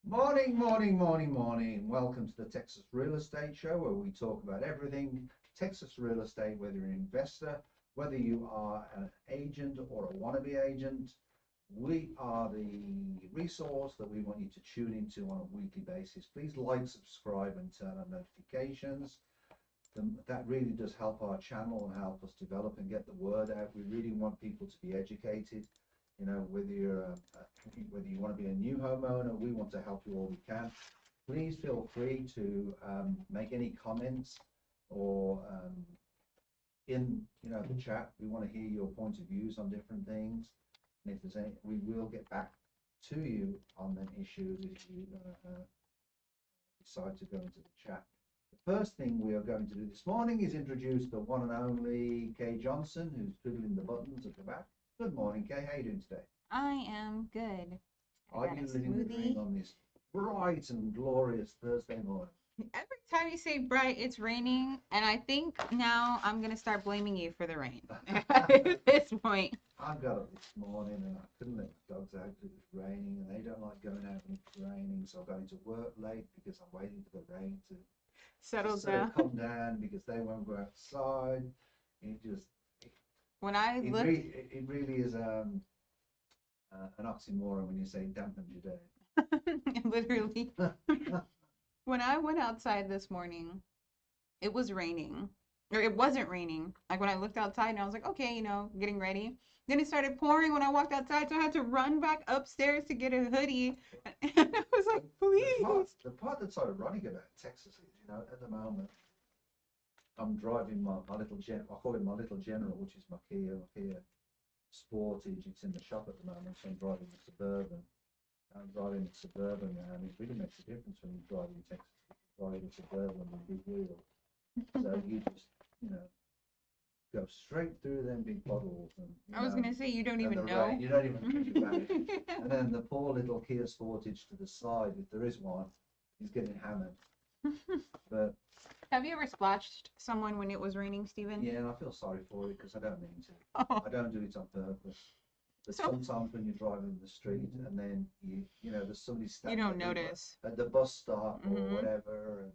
Morning, morning, morning, morning. Welcome to the Texas Real Estate Show, where we talk about everything Texas real estate, whether you're an investor, whether you are an agent or a wannabe agent. We are the resource that we want you to tune into on a weekly basis. Please like, subscribe, and turn on notifications. That really does help our channel and help us develop and get the word out. We really want people to be educated. You know, whether you want to be a new homeowner, we want to help you all we can. Please feel free to make any comments or in the chat. We want to hear your point of views on different things, and if there's any, we will get back to you on them issues if you decide to go into the chat. The first thing we are going to do this morning is introduce the one and only Kay Johnson, who's fiddling the buttons at the back. Good morning, Kay. How are you doing today? I am good. Are you living the dream on this bright and glorious Thursday morning? Every time you say bright, it's raining, and I think now I'm gonna start blaming you for the rain at this point. I got up this morning and I couldn't let the dogs out because it was raining, and they don't like going out when it's raining, so I'm going to work late because I'm waiting for the rain to Settle sort of down. come down because they won't go outside. It just When I it, looked, it really is an oxymoron when you say dampened your day. literally, when I went outside this morning, it was raining. Or it wasn't raining. Like when I looked outside and I was like, okay, getting ready. Then it started pouring when I walked outside, so I had to run back upstairs to get a hoodie. And I was like, please. The part that's ironic about Texas is, at the moment, I'm driving my little I call it my little General, which is my Kia Sportage. It's in the shop at the moment, so I'm driving the Suburban. I'm driving the Suburban, and it really makes a difference when you're driving in Texas. Driving a Suburban with big wheels, so you just, go straight through them big puddles, and I was gonna say you don't even know. rain, you don't even think about it. And then the poor little Kia Sportage to the side, if there is one, is getting hammered. But Have you ever splashed someone when it was raining, Stephen? yeah, and I feel sorry for it because I don't mean to. Oh, I don't do it on purpose. But so sometimes when you're driving the street and then there's somebody you standing don't notice. at the bus stop or Hmm. whatever,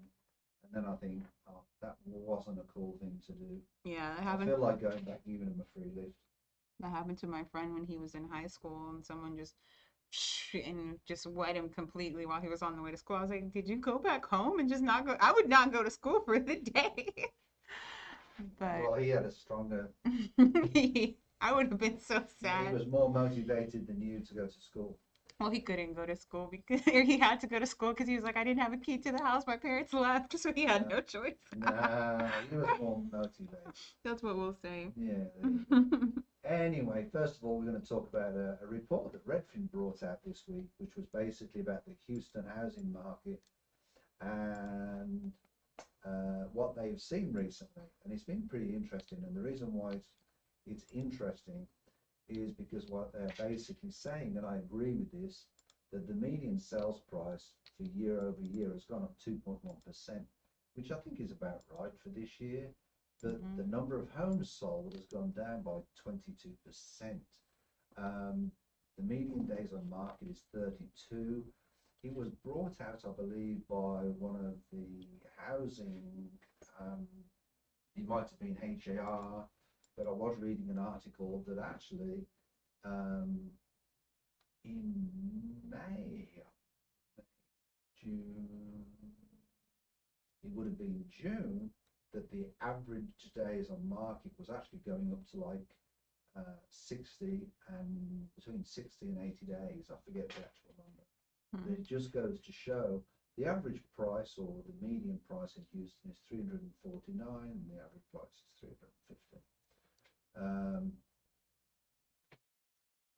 and then I think, oh, that wasn't a cool thing to do. Yeah, I feel like going back, giving him a free lift. that happened to my friend when he was in high school, and someone just and just wet him completely while he was on the way to school. I was like, did you go back home and just not go? I would not go to school for the day. But Well, he had a stronger. I would have been so He sad. was more motivated than you to go to school. Well, he couldn't go to school because or he had to go to school because he was like, I didn't have a key to the house. My parents left, so he had no choice. Nah, he was more motivated. That's what we'll say. Yeah. Anyway, first of all, we're going to talk about a report that Redfin brought out this week, which was basically about the Houston housing market and what they've seen recently. And it's been pretty interesting. And the reason why it's interesting is because what they're basically saying, and I agree with this, that the median sales price for year over year has gone up 2.1%, which I think is about right for this year. But the number of homes sold has gone down by 22%. The median days on market is 32. It was brought out, I believe, by one of the housing, it might have been HAR, but I was reading an article that actually in June, it would have been June, that the average days on market was actually going up to like 60 and between 60 and 80 days. I forget the actual number. But it just goes to show the average price or the median price in Houston is 349 and the average price is 350.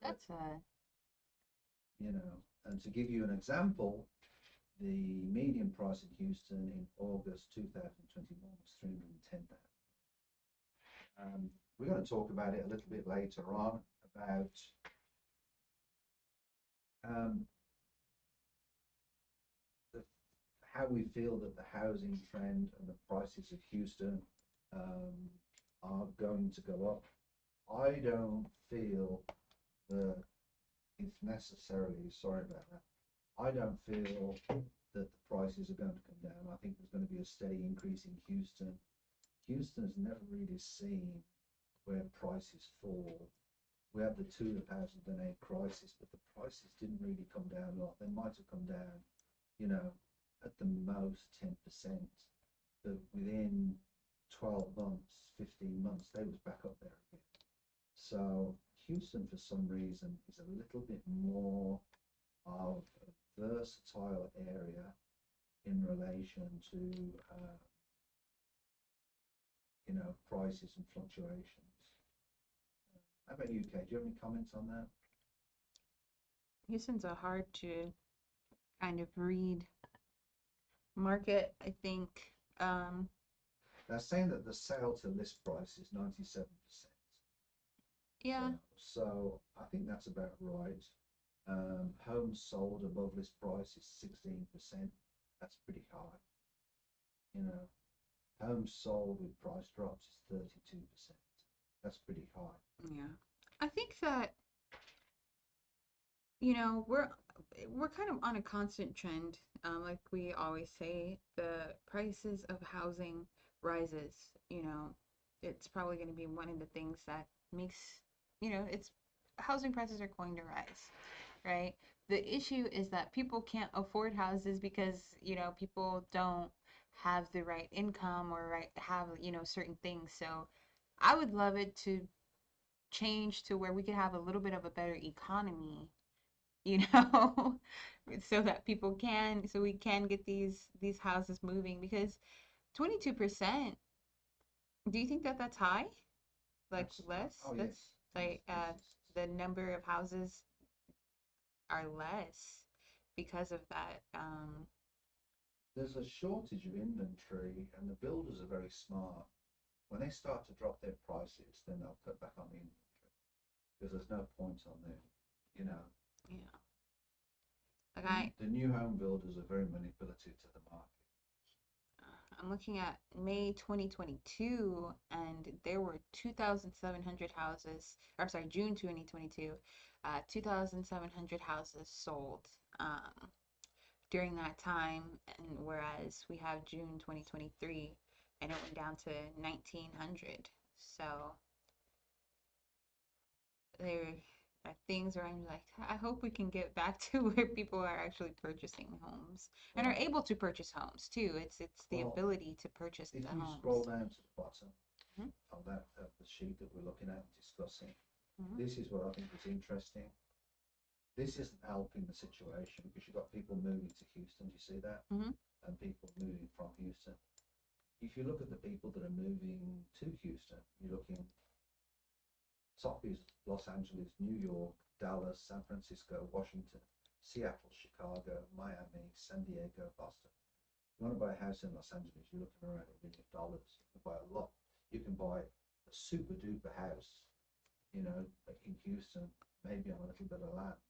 That's And to give you an example, the median price in Houston in August 2021 was 310,000. We're going to talk about it a little bit later on about how we feel that the housing trend and the prices of Houston are going to go up. I don't feel that it's necessarily, sorry about that, I don't feel that the prices are going to come down. I think there's going to be a steady increase in Houston. Houston has never really seen where prices fall. We had the 2008 crisis, but the prices didn't really come down a lot. They might have come down, you know, at the most 10%, but within 12 months, 15 months, they was back up there again. So Houston, for some reason, is a little bit more of a versatile area in relation to, you know, prices and fluctuations. How about you, Kate? Do you have any comments on that? Houston's a hard to kind of read market, I think. They're saying that the sale to list price is 97%. Yeah. So I think that's about right. Homes sold above list price is 16%. That's pretty high. You know, homes sold with price drops is 32%. That's pretty high. Yeah. I think that, you know, we're kind of on a constant trend. Like we always say, the prices of housing rises. You know, it's probably going to be one of the things that makes, you know, it's housing prices are going to rise, right? The issue is that people can't afford houses because, you know, people don't have the right income or right have, you know, certain things. So I would love it to change to where we could have a little bit of a better economy, you know, so that people can, so we can get these houses moving because 22%, do you think that that's high? Like less? Oh, That's yes. like Yes. the number of houses are less because of that. There's a shortage of inventory, and the builders are very smart. When they start to drop their prices, then they'll cut back on the inventory because there's no point on them, you know. Yeah. Like The new home builders are very manipulative to the market. I'm looking at May 2022, and there were 2,700 houses, or sorry, June 2022, 2,700 houses sold during that time, and whereas we have June 2023, and it went down to 1,900. So there are things where I'm like, I hope we can get back to where people are actually purchasing homes and are able to purchase homes too. It's the ability to purchase the If you homes. scroll down to the bottom Mhm. of the sheet that we're looking at and discussing, Mhm. this is what I think is interesting. This isn't helping the situation because you've got people moving to Houston. Do you see that? Mhm. And people moving from Houston. If you look at the people that are moving to Houston, you're looking top is Los Angeles, New York, Dallas, San Francisco, Washington, Seattle, Chicago, Miami, San Diego, Boston. You want to buy a house in Los Angeles, you're looking around $1 million. You can buy a lot. You can buy a super duper house, you know, in Houston, maybe on a little bit of land,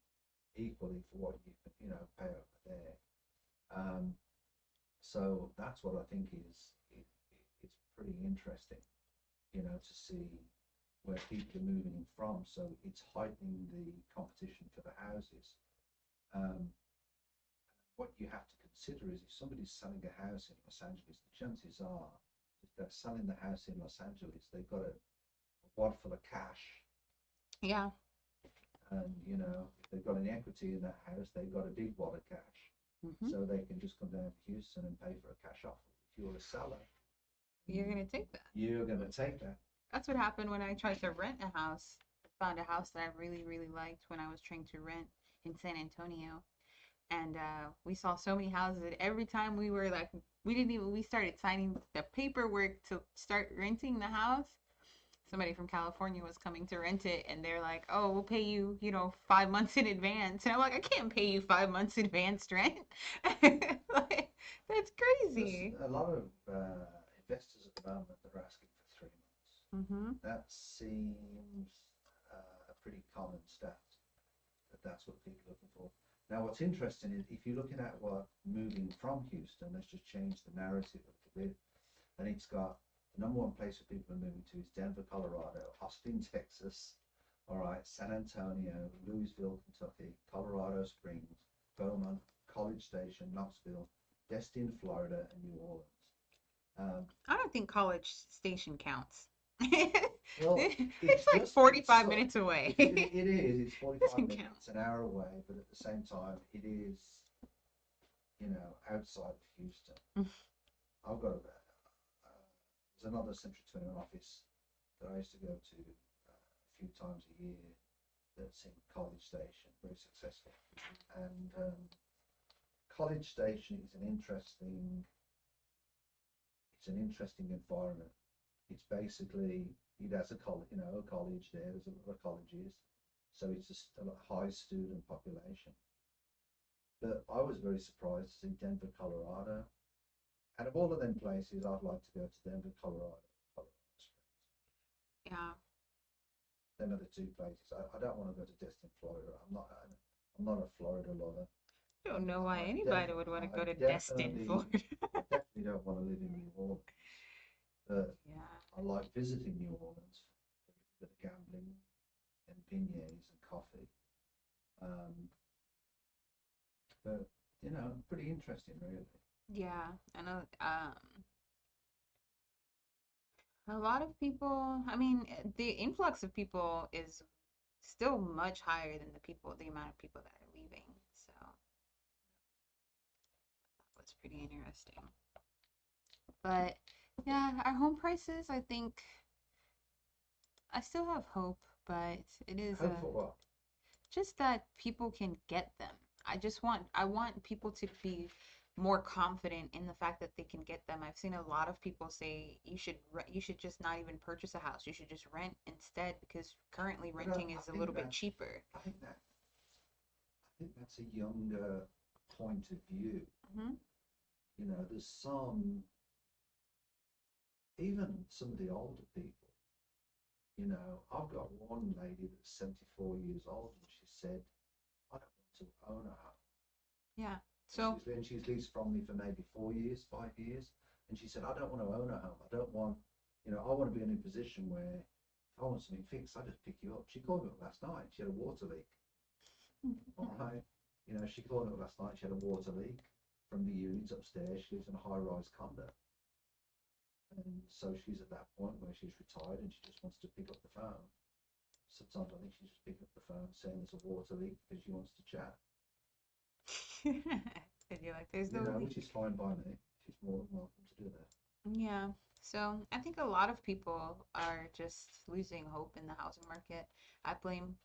equally for what you can, you know, pay over there. So that's what I think is it's pretty interesting, you know, to see where people are moving from. So it's heightening the competition for the houses. What you have to consider is if somebody's selling a house in Los Angeles, the chances are if they're selling the house in Los Angeles, they've got a wad full of cash. Yeah. And, you know, if they've got any equity in that house, they've got a big wad of cash. Mhm. So they can just come down to Houston and pay for a cash offer. If you're a seller, You're gonna take that. you're going to take that. That's what happened when I tried to rent a house. I found a house that I really, really liked when I was trying to rent in San Antonio. And we saw so many houses that every time we were like, we started signing the paperwork to start renting the house. Somebody from California was coming to rent it, and they're like, oh, we'll pay you, you know, 5 months in advance. And I'm like, I can't pay you 5 months advance rent. Like, that's crazy. There's a lot of investors at the moment that are asking for 3 months. Mm-hmm. That seems a pretty common stat, that's what people are looking for. Now, what's interesting is if you're looking at what moving from Houston, let's just change the narrative a little bit. And it's got the number one place where people are moving to is Denver, Colorado, Austin, Texas, all right, San Antonio, Louisville, Kentucky, Colorado Springs, Beaumont, College Station, Knoxville, Destin, Florida, and New Orleans. I don't think College Station counts. Well, It's like 45 minutes away. It is. It's 45 Doesn't minutes, count. an hour away, but at the same time, it is, outside of Houston. I've got there's another Century 21 office that I used to go to a few times a year that's in College Station, very successful. And College Station is an interesting environment. It's basically, it has a college, a college there. There's a lot of colleges, so it's a high student population. But I was very surprised to see Denver, Colorado. Out of all of them places, I'd like to go to Denver, Colorado, Colorado Springs. Yeah. Them are the two places. I don't want to go to Destin, Florida. I'm not a Florida lover. I don't know why anybody would want to go to Destin, Florida. I definitely don't want to live in New Orleans. But Yeah. I like visiting New Orleans for a bit of gambling and beignets and coffee. But pretty interesting, really. Yeah. I know. A lot of people, I mean, the influx of people is still much higher than the amount of people that are leaving. So that was pretty interesting. But yeah, our home prices, I think I still have hope, but it is Hope for what? just that people can get them. I want people to be more confident in the fact that they can get them. I've seen a lot of people say you should just not even purchase a house. You should just rent instead because currently renting is a little bit cheaper. I think that's a younger point of view. Hmm. There's even some of the older people. I've got one lady that's 74 years old, and she said, "I don't want to own a house." Yeah. So She's leased from me for maybe 4 years, 5 years, and she said, "I don't want to own a home. I don't want, I want to be in a position where if I want something fixed, I just pick you up." She called me up last night. She had a water leak. All right. She called me up last night. She had a water leak from the units upstairs. She lives in a high-rise condo. And so she's at that point where she's retired and she just wants to pick up the phone. Sometimes I think she's just picking up the phone saying there's a water leak because she wants to chat. and you're like, there's no leak. Which is fine by me. She's more than welcome to do that. Yeah. So I think a lot of people are just losing hope in the housing market. I blame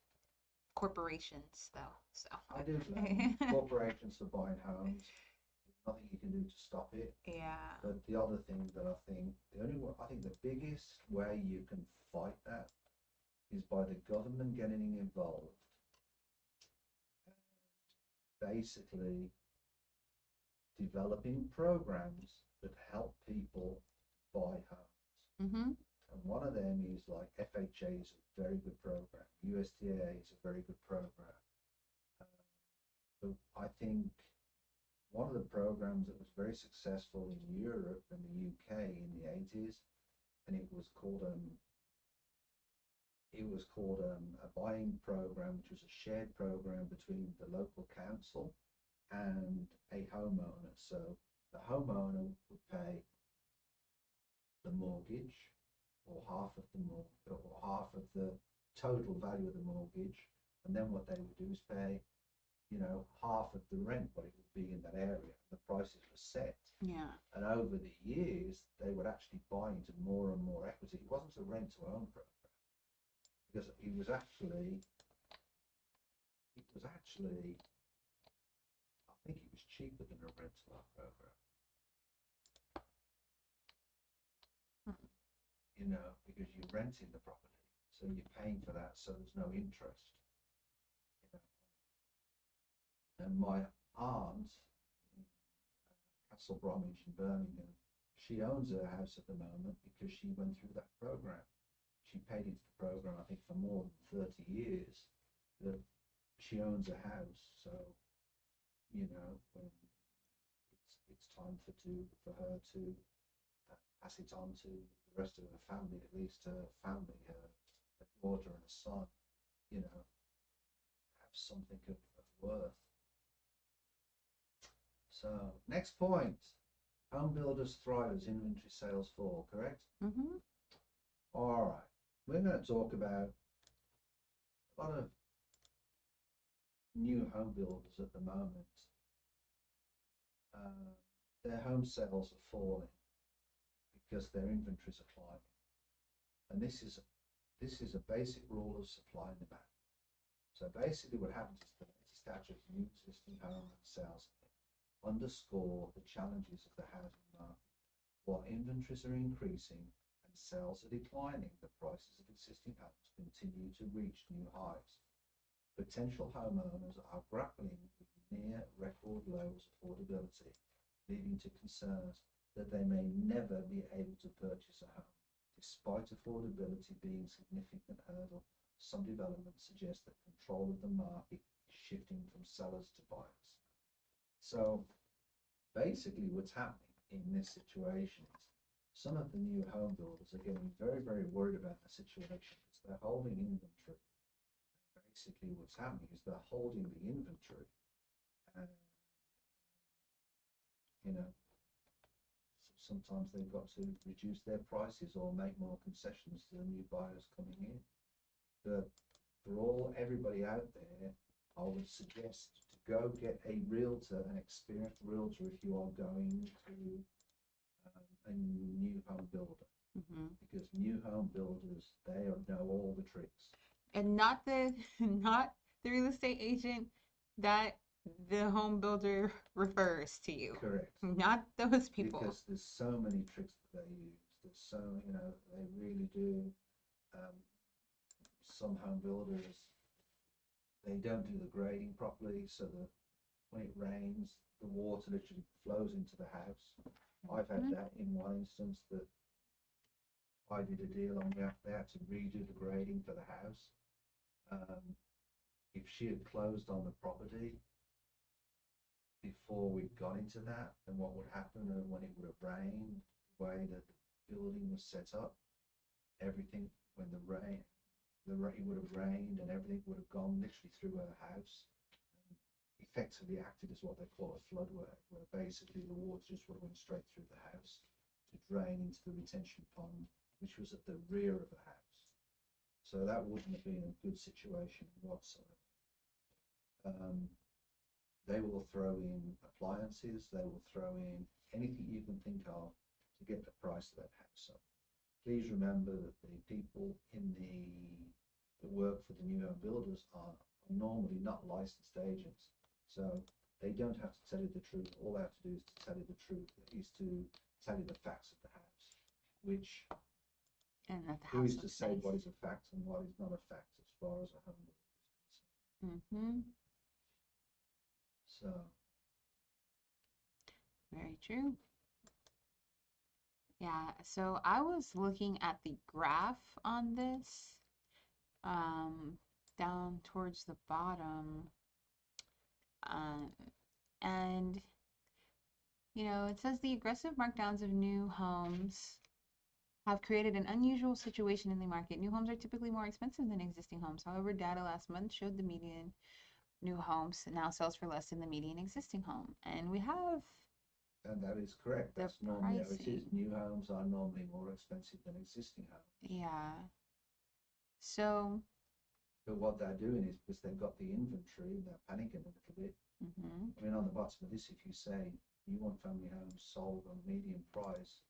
corporations though. So I do blame corporations for buying homes. Nothing you can do to stop it. Yeah. But the other thing that I think the biggest way you can fight that is by the government getting involved and basically developing programs that help people buy homes. Mm-hmm. And one of them is like FHA is a very good program. USDA is a very good program. But I think one of the programs that was very successful in Europe and the UK in the 80s, and it was called a buying program, which was a shared program between the local council and a homeowner. So the homeowner would pay the mortgage, or half of the total value of the mortgage, and then what they would do is pay half of the rent, what it would be in that area. The prices were set. Yeah. And over the years, they would actually buy into more and more equity. It wasn't a rent to own program because it was actually, I think it was cheaper than a rent to own program. Because you're renting the property, so you're paying for that, so there's no interest. And my aunt, Castle Bromwich in Birmingham, she owns her house at the moment because she went through that program. She paid into the program, I think, for more than 30 years. That she owns a house, so when it's time for her to pass it on to the rest of her family, at least her family, her daughter and a son, have something of worth. So next point, home builders thrive as inventory sales fall, correct? Mm-hmm. All right, we're going to talk about a lot of new home builders at the moment. Their home sales are falling because their inventories are climbing, and this is a basic rule of supply and demand. So basically, what happens is the latest data of new existing home sales underscore the challenges of the housing market. While inventories are increasing and sales are declining, the prices of existing homes continue to reach new highs. Potential homeowners are grappling with near record lows of affordability, leading to concerns that they may never be able to purchase a home. Despite affordability being a significant hurdle, some developments suggest that control of the market is shifting from sellers to buyers. So basically what's happening in this situation is some of the new home builders are getting very, very worried about the situation because they're holding inventory. Basically what's happening is they're holding the inventory and, you know, sometimes they've got to reduce their prices or make more concessions to the new buyers coming in. But for everybody out there, I would suggest to go get a realtor, an experienced realtor, if you are going to a new home builder, because new home builders, they know all the tricks. And not the real estate agent that the home builder refers to you. Correct. Not those people. Because there's so many tricks that they use. There's so, they really do. Some home builders, they don't do the grading properly, so that when it rains, the water literally flows into the house. I've had that in one instance that I did a deal on. They had to redo the grading for the house. If she had closed on the property before we got into that, then what would happen when it would have rained, the way that the building was set up, everything, when it would have rained and everything would have gone literally through her house, and effectively acted as what they call a floodway, where basically the water just would have went straight through the house to drain into the retention pond, which was at the rear of the house. So that wouldn't have been a good situation whatsoever. They will throw in appliances, they will throw in anything you can think of to get the price of that house up. Please remember that the people in that work for the new home builders are normally not licensed agents, so they don't have to tell you the truth. All they have to do is to tell you the truth, is to tell you the facts of the house, which who is to say what is a fact and what is not a fact as far as a home builder is concerned. So very true. Yeah, so I was looking at the graph on this, down towards the bottom, and it says the aggressive markdowns of new homes have created an unusual situation in the market. New homes are typically more expensive than existing homes. However, data last month showed the median new homes now sells for less than the median existing home, and we have. And that is correct. That's normally how it is. New homes are normally more expensive than existing homes. Yeah. So. But what they're doing is because they've got the inventory, they're panicking a little bit. I mean, on the bottom of this, if you say you want family homes sold on median price,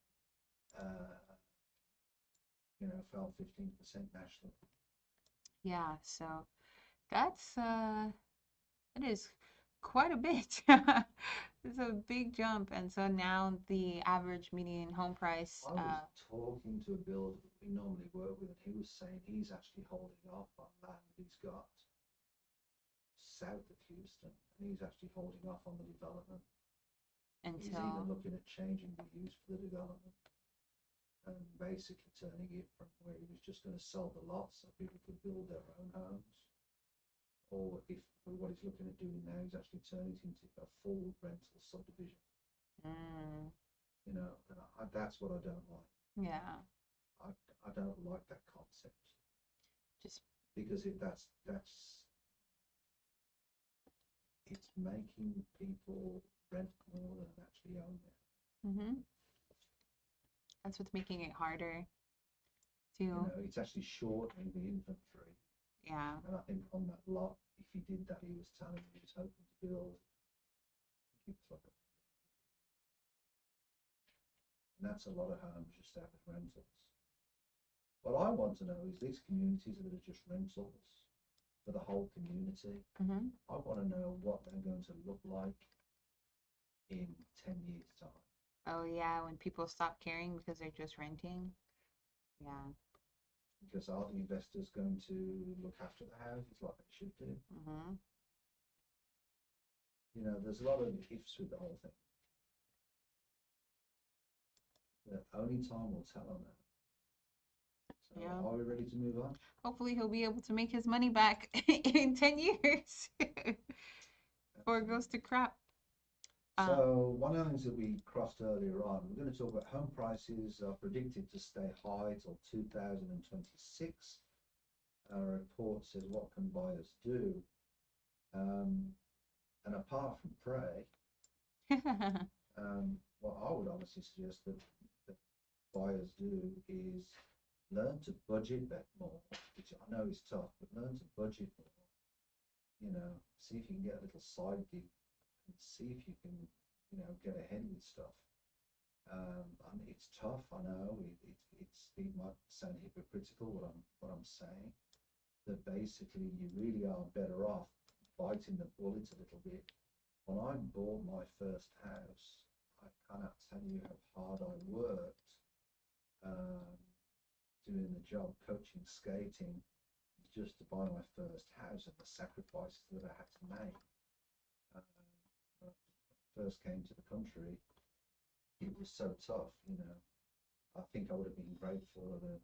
fell 15% nationally. Yeah. So that's it is quite a bit. It's a big jump, and so now the average median home price. I was talking to a builder that we normally work with, and he was saying he's actually holding off on land he's got south of Houston, and he's actually holding off on the development. He's even looking at changing the use for the development and basically turning it from where he was just going to sell the lots so people could build their own homes. Or if what he's looking at doing now, he's actually turning it into a full rental subdivision. And that's what I don't like. Yeah. I don't like that concept. Just because it's making people rent more than actually own it. That's what's making it harder to. You know, it's actually shortening the inventory. Yeah. And I think on that lot, if he did that, he was telling me he was hoping to build. I think it was like and that's a lot of homes just out of rentals. What I want to know is these communities that are just rentals for the whole community. I want to know what they're going to look like in 10 years' time. Oh yeah, when people stop caring because they're just renting. Yeah. Because are the investors going to look after the houses like they should do? You know, there's a lot of ifs with the whole thing. But only time will tell on that. So Yeah. are we ready to move on? Hopefully he'll be able to make his money back in 10 years before it goes to crap. So one of the things that we crossed earlier on, we're going to talk about home prices are predicted to stay high till 2026. Our report says, what can buyers do? And apart from pray, what I would honestly suggest that buyers do is learn to budget that more, which I know is tough, but learn to budget more. You know, see if you can get a little side gig and see if you can, you know, get ahead with stuff. I mean, it's tough. I know it might sound hypocritical what I'm saying, that basically you really are better off biting the bullet a little bit. When I bought my first house, I cannot tell you how hard I worked doing the job, coaching, skating, just to buy my first house and the sacrifices that I had to make. When I first came to the country, it was so tough, you know. I think I would have been grateful for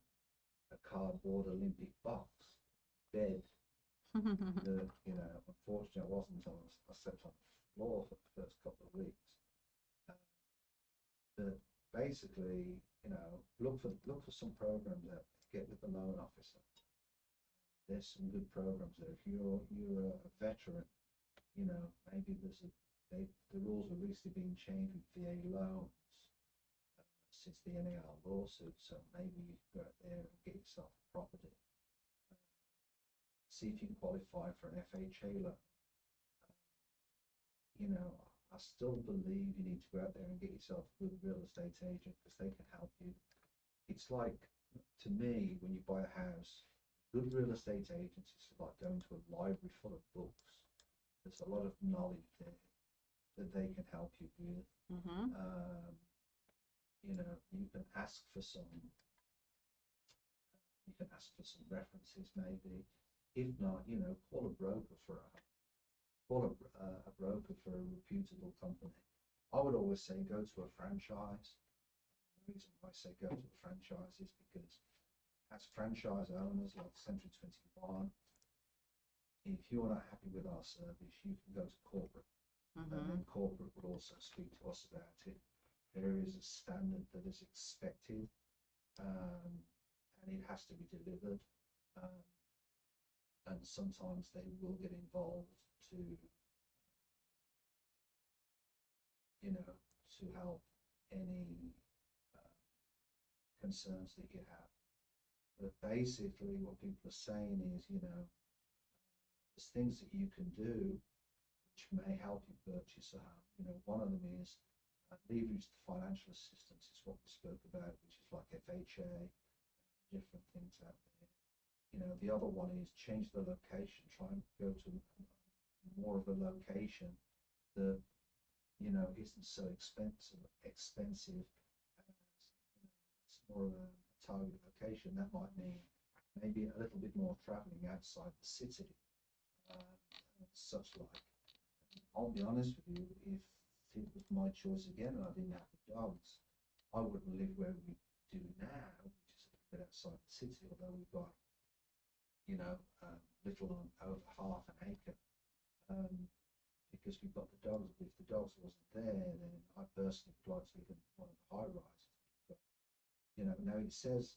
a cardboard Olympic box bed. You know, unfortunately, I wasn't. I slept on the floor for the first couple of weeks. But basically, you know, look for some programs that get with the loan officer. There's some good programs there. If you're a veteran, you know, maybe the rules are recently being changed with VA loans since the NAR lawsuit. So maybe you can go out there and get yourself a property. See if you can qualify for an FHA loan. You know, I still believe you need to go out there and get yourself a good real estate agent because they can help you. It's like, to me, when you buy a house, good real estate agents is like going to a library full of books. There's a lot of knowledge there that they can help you with. You know, you can ask for some references maybe. If not, you know, call a broker for a reputable company. I would always say go to a franchise. The reason why I say go to a franchise is because as franchise owners like Century 21, if you're not happy with our service, you can go to corporate. And then corporate will also speak to us about it. There is a standard that is expected, and it has to be delivered. And sometimes they will get involved to, you know, to help any concerns that you have. But basically what people are saying is, you know, there's things that you can do which may help you purchase a home. You know, one of them is leverage the financial assistance, is what we spoke about, which is like FHA, different things out there. You know, the other one is change the location, try and go to more of a location that, you know, isn't so expensive as, you know, it's more of a target location. That might mean maybe a little bit more traveling outside the city, such like. I'll be honest with you, if it was my choice again and I didn't have the dogs, I wouldn't live where we do now, which is a little bit outside the city, although we've got, you know, little on over half an acre, because we've got the dogs. But if the dogs wasn't there, then I personally would like to live in one of the high rises. But, you know, now it says,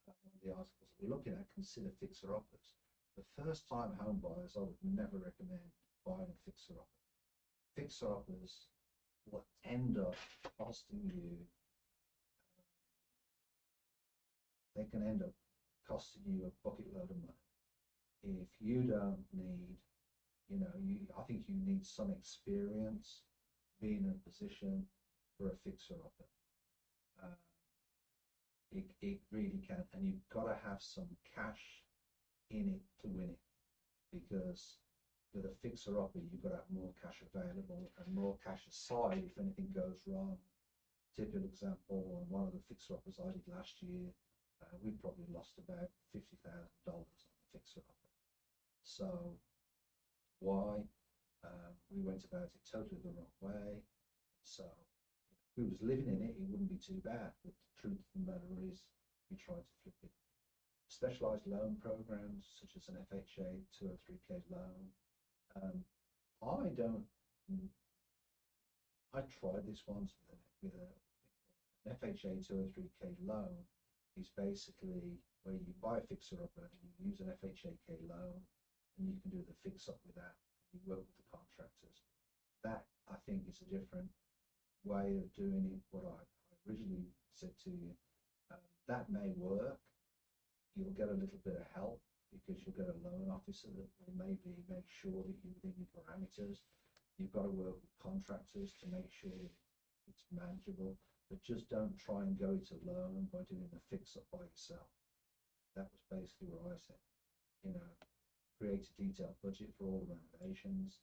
one of the articles that we're looking at, consider fixer-uppers. The first-time home buyers, I would never recommend buying a fixer-upper. Fixer-uppers will end up costing you, they can end up costing you a bucket load of money if you don't need, I think you need some experience being in a position for a fixer-upper. It really can, and you've got to have some cash in it to win it, because with a fixer-upper, you've got to have more cash available and more cash aside if anything goes wrong. Typical example, on one of the fixer-uppers I did last year, we probably lost about $50,000 on the fixer-upper. So why? We went about it totally the wrong way. So if we was living in it, it wouldn't be too bad. But the truth of the matter is, we tried to flip it. Specialized loan programs such as an FHA 203k loan. I tried this once with an FHA 203k loan. Is basically where you buy a fixer-upper and you use an FHA-K loan, and you can do the fix-up with that. You work with the contractors. That, I think, is a different way of doing it. What I originally said to you, that may work. You'll get a little bit of help because you'll get a loan officer that will maybe make sure that you're within your parameters. You've got to work with contractors to make sure that it's manageable, but just don't try and go it alone by doing the fix-up by yourself. That was basically what I said. Create a detailed budget for all renovations.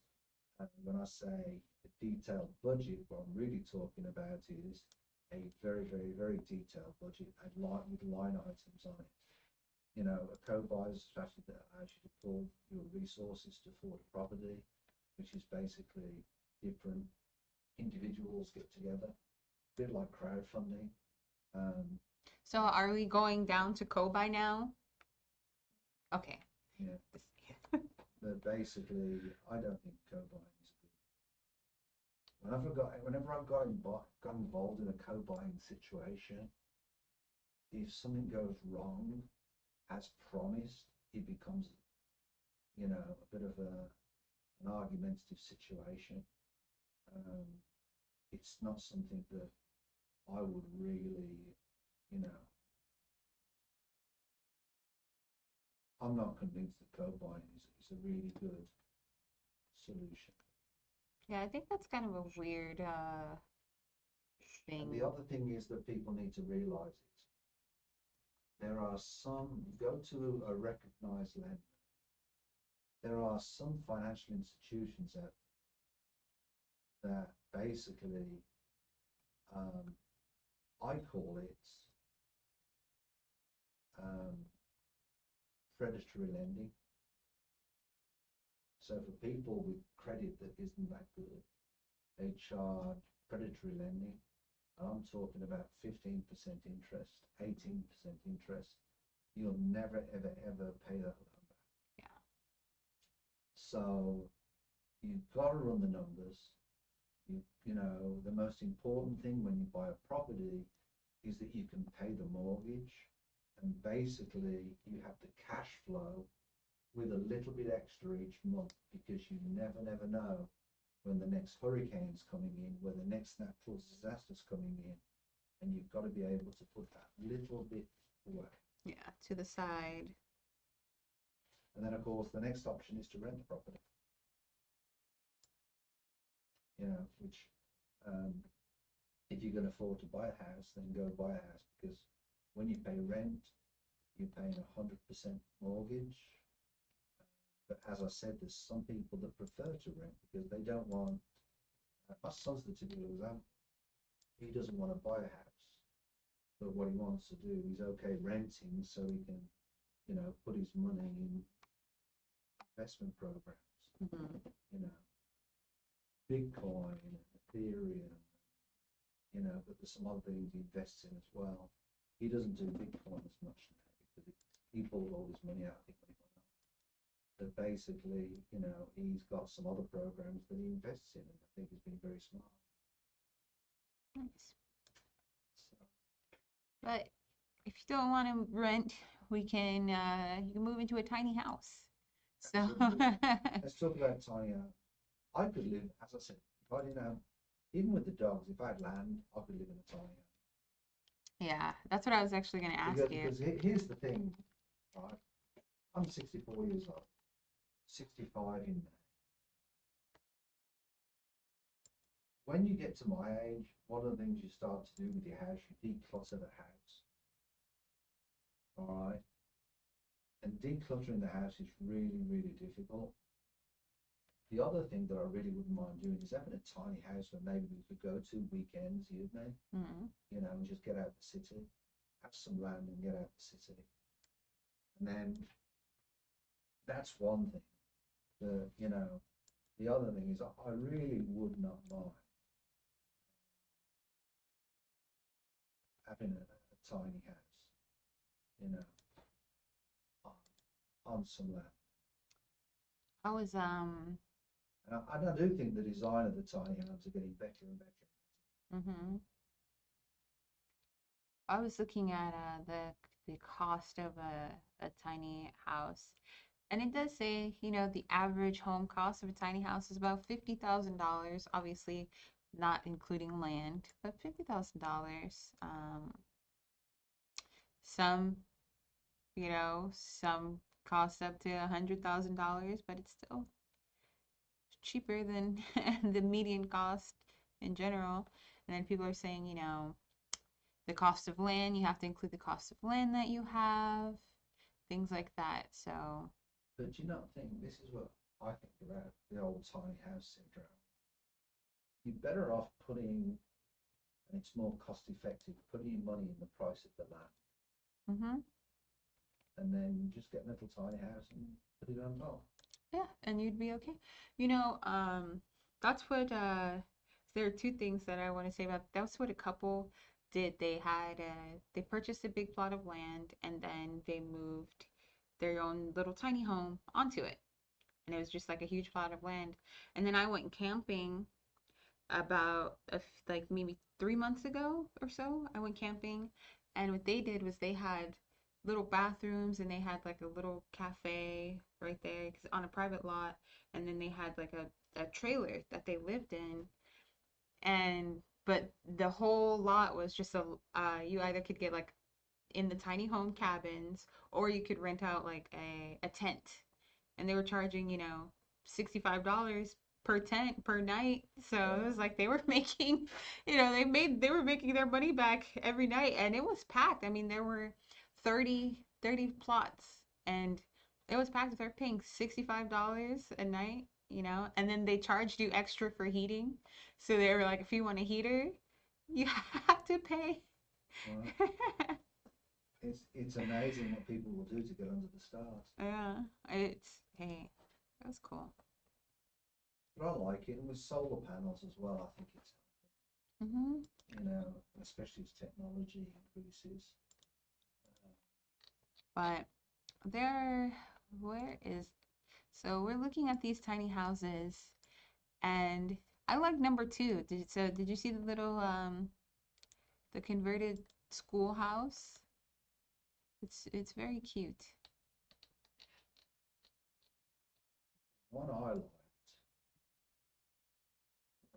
And when I say a detailed budget, what I'm really talking about is a very, very, very detailed budget with line items on it. A co-buyer's strategy that allows you to pull your resources to afford a property, which is basically different individuals get together, a bit like crowdfunding. So are we going down to co-buy now? Okay. Yeah. But basically, I don't think co-buying is good. Whenever I've got involved in a co-buying situation, if something goes wrong, as promised, it becomes, a bit of an argumentative situation. It's not something that I would really, I'm not convinced that co-buying is a really good solution. Yeah, I think that's kind of a weird thing. And the other thing is that people need to realize there are some, go to a recognized lender. There are some financial institutions out there that basically, I call it predatory lending. So for people with credit that isn't that good, they charge predatory lending. I'm talking about 15% interest, 18% interest. You'll never, ever, ever pay that loan back. Yeah. So you've got to run the numbers. The most important thing when you buy a property is that you can pay the mortgage, and basically you have the cash flow with a little bit extra each month, because you never know when the next hurricane's coming in, when the next natural disaster's coming in, and you've got to be able to put that little bit away. Yeah, to the side. And then, of course, the next option is to rent the property. Which, if you can afford to buy a house, then go buy a house, because when you pay rent, you're paying 100% mortgage. But as I said, there's some people that prefer to rent because they don't want, my son's the typical example. He doesn't want to buy a house, but what he wants to do, he's okay renting so he can, put his money in investment programs. Bitcoin, Ethereum, but there's some other things he invests in as well. He doesn't do Bitcoin as much now because he pulled all his money out, I think, when he went out. But basically, he's got some other programs that he invests in, and I think he's been very smart. Nice. So. But if you don't want to rent, you can move into a tiny house. So let's talk about tiny house. I could live, as I said, if I didn't have Even with the dogs, if I had land, I could live in a tiny house. Yeah, that's what I was actually going to ask you. Because here's the thing, right? I'm 64 years old, 65 in May. When you get to my age, one of the things you start to do with your house, you declutter the house. All right. And decluttering the house is really, really difficult. The other thing that I really wouldn't mind doing is having a tiny house where maybe we could go to weekends, you know, and just get out the city, have some land and get out the city. And then that's one thing. You know, the other thing is I really would not mind having a tiny house, you know, on some land. I was And I do think the design of the tiny homes are getting better and better. I was looking at the cost of a tiny house, and it does say, you know, the average home cost of a tiny house is about $50,000. Obviously, not including land, but $50,000. Some, you know, some cost up to $100,000, but it's still cheaper than the median cost in general. And then people are saying, you know, the cost of land, you have to include the cost of land that you have, things like that. So, but do you not think this is what I think about the old tiny house syndrome? You're better off putting, and it's more cost effective, putting your money in the price of the land, and then just get a little tiny house and put it on top. Yeah, and you'd be okay. You know, that's what there are two things that I want to say about that's what a couple did. They purchased a big plot of land and then they moved their own little tiny home onto it. And it was just like a huge plot of land. And then I went camping about like maybe 3 months ago or so. I went camping, and what they did was they had little bathrooms and they had like a little cafe right there on a private lot, and then they had like a trailer that they lived in, and but the whole lot was just you either could get like in the tiny home cabins or you could rent out like a tent, and they were charging, you know, $65 per tent per night. So it was like they were making, you know, they were making their money back every night, and it was packed. I mean, there were 30 plots, and it was packed. They're paying $65 a night, you know, and then they charged you extra for heating. So they were like, if you want a heater, you have to pay. Wow. It's amazing what people will do to get under the stars. Yeah, hey, that's cool. But I like it, and with solar panels as well, I think it's you know, especially as technology increases. But where is, so we're looking at these tiny houses, and I like number two. Did you see the little the converted schoolhouse? It's very cute. One I liked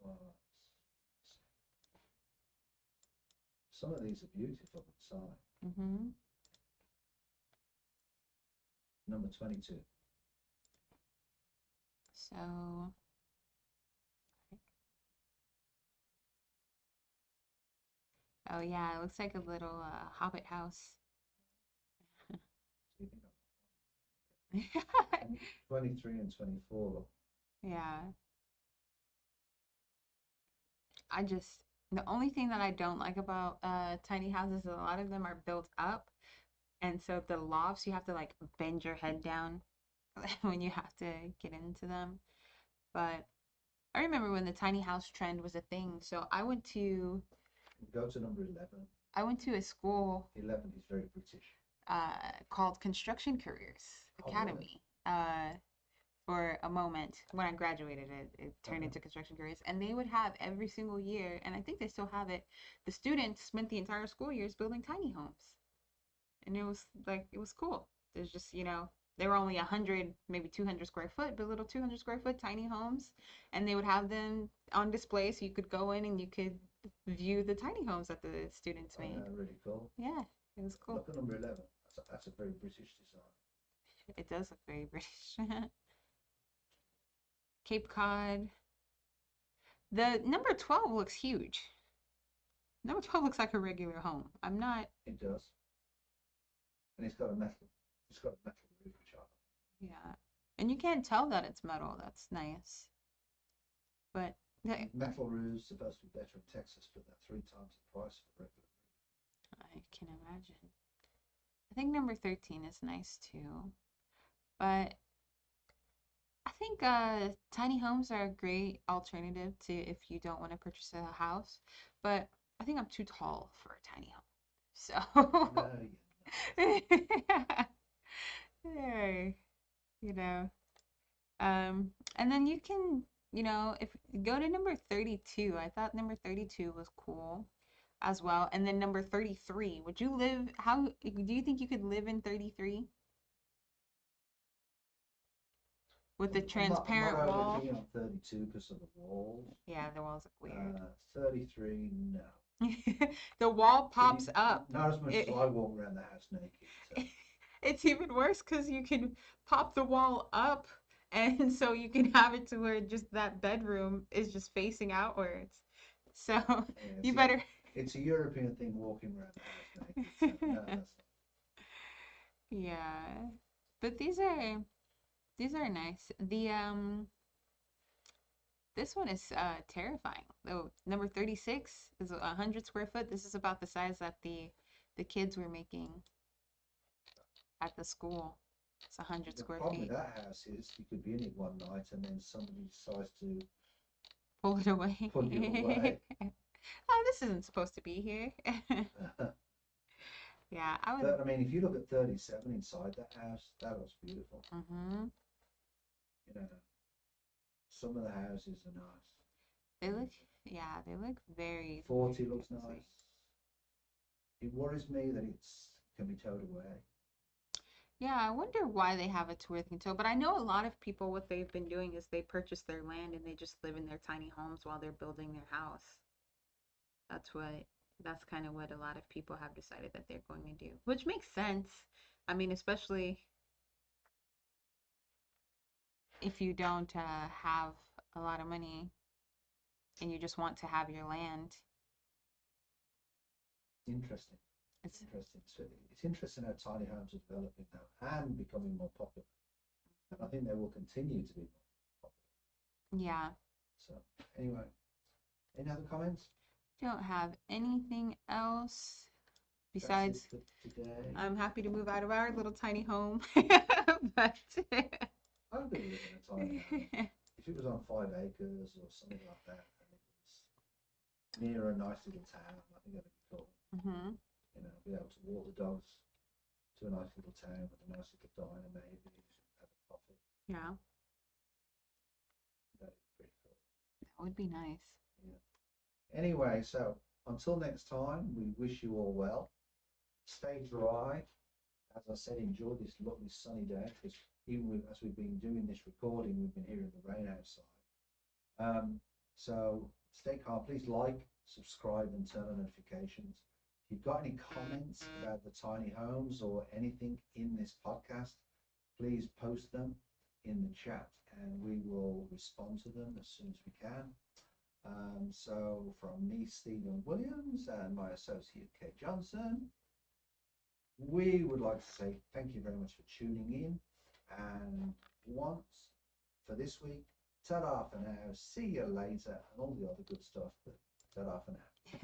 was, some of these are beautiful inside. Number 22. So, oh yeah, it looks like a little hobbit house. 23 and 24. Yeah. The only thing that I don't like about tiny houses is a lot of them are built up, and so the lofts you have to like bend your head down when you have to get into them. But I remember when the tiny house trend was a thing. So Go to number 11. I went to a school 11 is very British. called Construction Careers Academy. Oh, really? For a moment when I graduated, it turned into Construction Careers, and they would have every single year, and I think they still have it. The students spent the entire school years building tiny homes, and it was cool. There's just, you know, They were only 100, maybe 200 square foot, but little 200 square foot tiny homes. And they would have them on display so you could go in and you could view the tiny homes that the students made. Really cool. Yeah, it was cool. Look at number 11. That's a very British design. It does look very British. Cape Cod. The number 12 looks huge. Number 12 looks like a regular home. I'm not. It does. And it's got a metal roof, which I Yeah. And you can't tell that it's metal. That's nice. But metal roofs supposed to be better in Texas, but they're 3 times the price of a regular roof. I can imagine. I think number 13 is nice too. But I think tiny homes are a great alternative to if you don't want to purchase a house. But I think I'm too tall for a tiny home. So No, Hey, you know. And then you can, if you go to number 32, I thought number 32 was cool as well. And then number 33, how do you think you could live in 33? With the transparent I'm not wall? overly keen on 32 because of the walls. Yeah, the walls look weird. 33, no. The wall pops up. Not as much as I walk around the house naked. So. It's even worse because you can pop the wall up, and so you can have it to where just that bedroom is just facing outwards. So you better. It's a European thing, walking around the house naked. So no, that's not. Yeah, but these are nice. This one is terrifying. Though number 36 is 100 square foot. This is about the size that the kids were making at the school. It's 100 square feet. The problem with that house is you could be in it one night and then somebody decides to pull it away. Pull you away. Oh, this isn't supposed to be here. Yeah, I would. But I mean, if you look at 37 inside that house, that looks beautiful. Mm-hmm. You know, some of the houses are nice. They look very. 40 looks nice. It worries me that can be towed away. Yeah, I wonder why they have it to where they can tow. But I know a lot of people, what they've been doing is they purchase their land and they just live in their tiny homes while they're building their house. That's kind of what a lot of people have decided that they're going to do, which makes sense. I mean, especially if you don't have a lot of money and you just want to have your land. Interesting. It's interesting. So it's interesting how tiny homes are developing now and becoming more popular. And I think they will continue to be more popular. Yeah. So anyway, any other comments? Don't have anything else besides today. I'm happy to move out of our little tiny home. But I'd be living in a tiny home. If it was on 5 acres or something like that, and it was near a nice little town, I think that'd be cool. Mm-hmm. You know, be able to walk the dogs to a nice little town with a nice little diner, maybe have a coffee. Yeah. That'd be pretty cool. That would be nice. Yeah. Anyway, so until next time, we wish you all well. Stay dry. As I said, enjoy this lovely sunny day, because even as we've been doing this recording, we've been hearing the rain outside. So stay calm. Please like, subscribe, and turn on notifications. If you've got any comments about the tiny homes or anything in this podcast, please post them in the chat and we will respond to them as soon as we can. So from me, Stephen Williams, and my associate, Kate Johnson, we would like to say thank you very much for tuning in. And once for this week, ta-da for now, see you later, and all the other good stuff, but ta-da for now.